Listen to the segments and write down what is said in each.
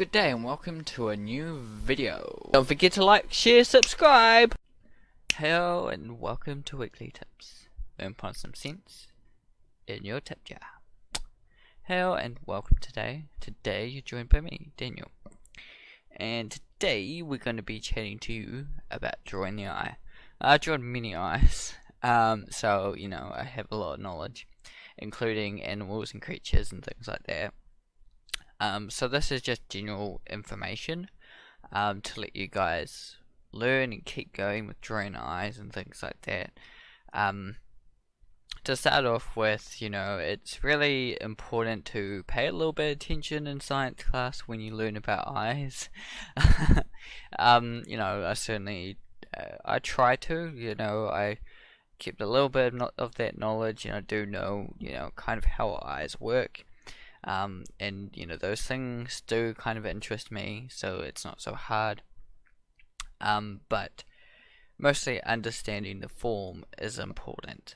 Good day and welcome to a new video. Don't forget to like, share, subscribe! Hello and welcome to Weekly Tips. Learn upon some sense in your tip jar. Hello and welcome today. Today you're joined by me, Daniel. And today we're going to be chatting to you about drawing the eye. I've drawn many eyes, so you know I have a lot of knowledge, including animals and creatures and things like that. So this is just general information to let you guys learn and keep going with drawing eyes and things like that. To start off with, you know, it's really important to pay a little bit of attention in science class when you learn about eyes. You know, I certainly I try to, you know, I keep a little bit of that knowledge, and I do know, you know, kind of how eyes work. And you know, those things do kind of interest me, so it's not so hard. But mostly understanding the form is important.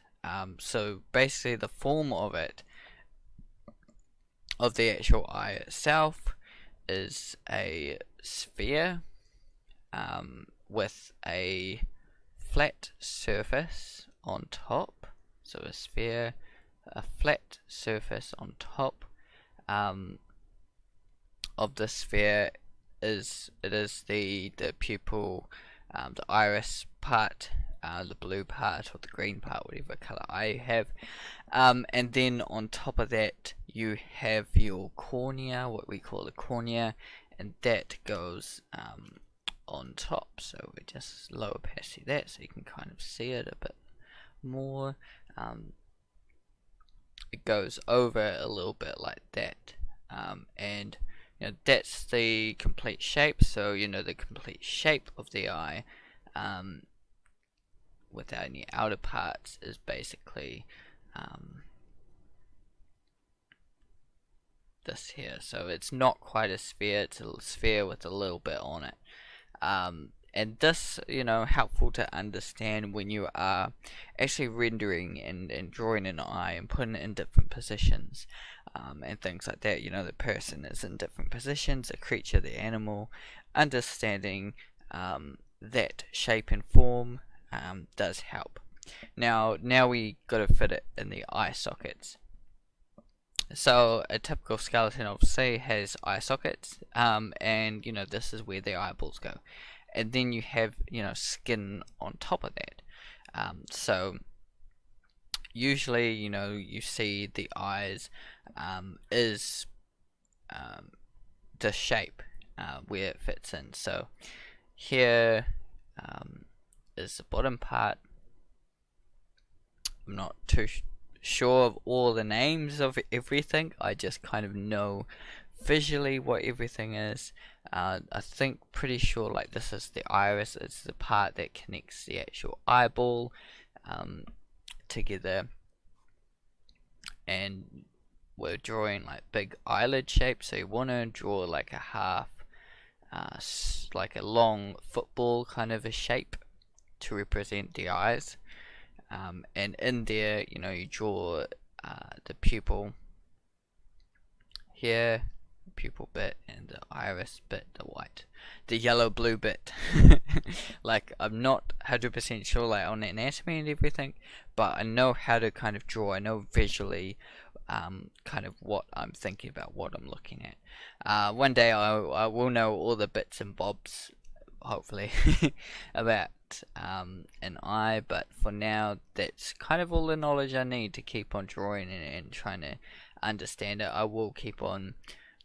So basically the form of the actual eye itself is a sphere with a flat surface on top. So a sphere, a flat surface on top of the sphere is the pupil, the iris part, the blue part or the green part, whatever color I have, and then on top of that you have your cornea, what we call the cornea, and that goes on top. So we just lower past that so you can kind of see it a bit more. It goes over a little bit like that, and you know, that's the complete shape. So you know, the complete shape of the eye without any outer parts is basically this here. So it's not quite a sphere, it's a sphere with a little bit on it. And this, you know, helpful to understand when you are actually rendering and drawing an eye and putting it in different positions, and things like that. You know, the person is in different positions, the creature, the animal. Understanding that shape and form does help. Now we got to fit it in the eye sockets. So a typical skeleton obviously has eye sockets, and you know, this is where the eyeballs go. And then you have, you know, skin on top of that. So usually, you know, you see the eyes is the shape where it fits in. So here is the bottom part. I'm not too sure of all the names of everything. I just kind of know visually what everything is. I think pretty sure like this is the iris, it's the part that connects the actual eyeball together, and we're drawing like big eyelid shapes, so you want to draw like a half like a long football kind of a shape to represent the eyes, and in there, you know, you draw the pupil here, pupil bit, and the iris bit, the yellow blue bit. Like, I'm not 100% sure like on the anatomy and everything, but I know how to kind of draw. I know visually kind of what I'm thinking about, what I'm looking at. One day I will know all the bits and bobs, hopefully, about an eye, but for now that's kind of all the knowledge I need to keep on drawing and trying to understand it. I will keep on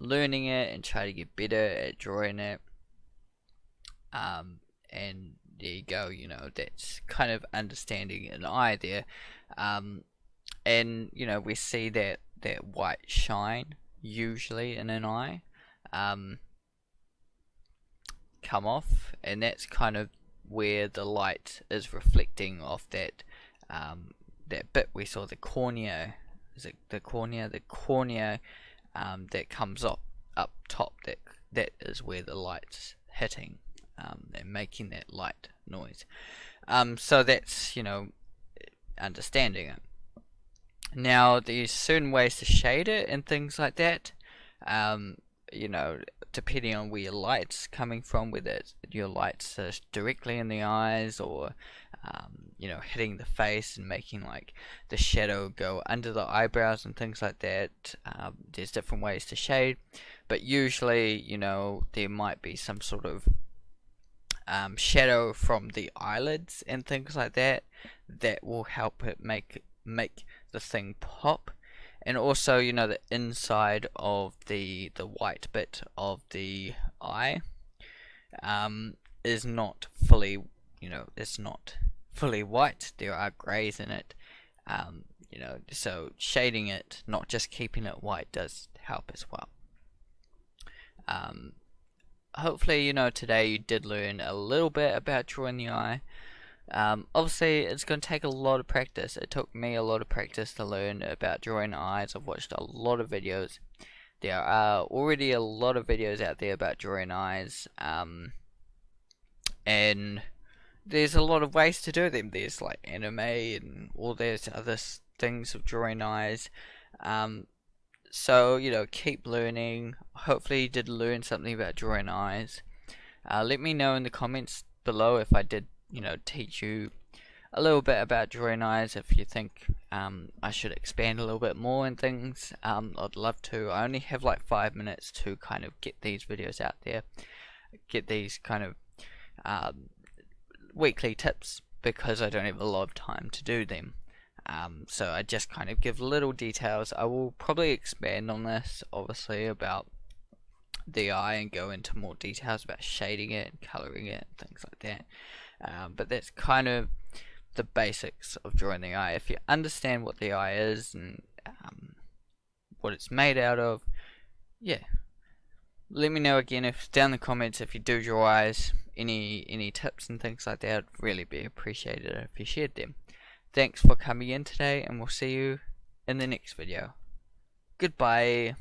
learning it and try to get better at drawing it, and there you go, you know, that's kind of understanding an eye there. And you know, we see that white shine usually in an eye come off, and that's kind of where the light is reflecting off that that bit we saw, the cornea. Is it the cornea? The cornea that comes up top, that is where the light's hitting and making that light noise. So that's, you know, understanding it. Now there's certain ways to shade it and things like that. You know, depending on where your light's coming from, whether it's your light's directly in the eyes, or you know, hitting the face and making like the shadow go under the eyebrows and things like that. There's different ways to shade, but usually, you know, there might be some sort of shadow from the eyelids and things like that that will help it make the thing pop. And also, you know, the inside of the white bit of the eye is not fully, you know, it's not fully white. There are grays in it. You know, so shading it, not just keeping it white, does help as well. Hopefully, you know, today you did learn a little bit about drawing the eye. Obviously, it's going to take a lot of practice. It took me a lot of practice to learn about drawing eyes. I've watched a lot of videos. There are already a lot of videos out there about drawing eyes, and there's a lot of ways to do them. There's like anime and all those other things of drawing eyes. So, you know, keep learning. Hopefully you did learn something about drawing eyes. Let me know in the comments below if I did, you know, teach you a little bit about drawing eyes. If you think I should expand a little bit more and things, I'd love to. I only have like 5 minutes to kind of get these videos out there, get these kind of weekly tips, because I don't have a lot of time to do them. So I just kind of give little details. I will probably expand on this, obviously, about the eye and go into more details about shading it and colouring it and things like that. But that's kind of the basics of drawing the eye. If you understand what the eye is and what it's made out of, yeah. Let me know again if down in the comments if you do draw eyes, any tips and things like that. I'd really be appreciated if you shared them. Thanks for coming in today, and we'll see you in the next video. Goodbye.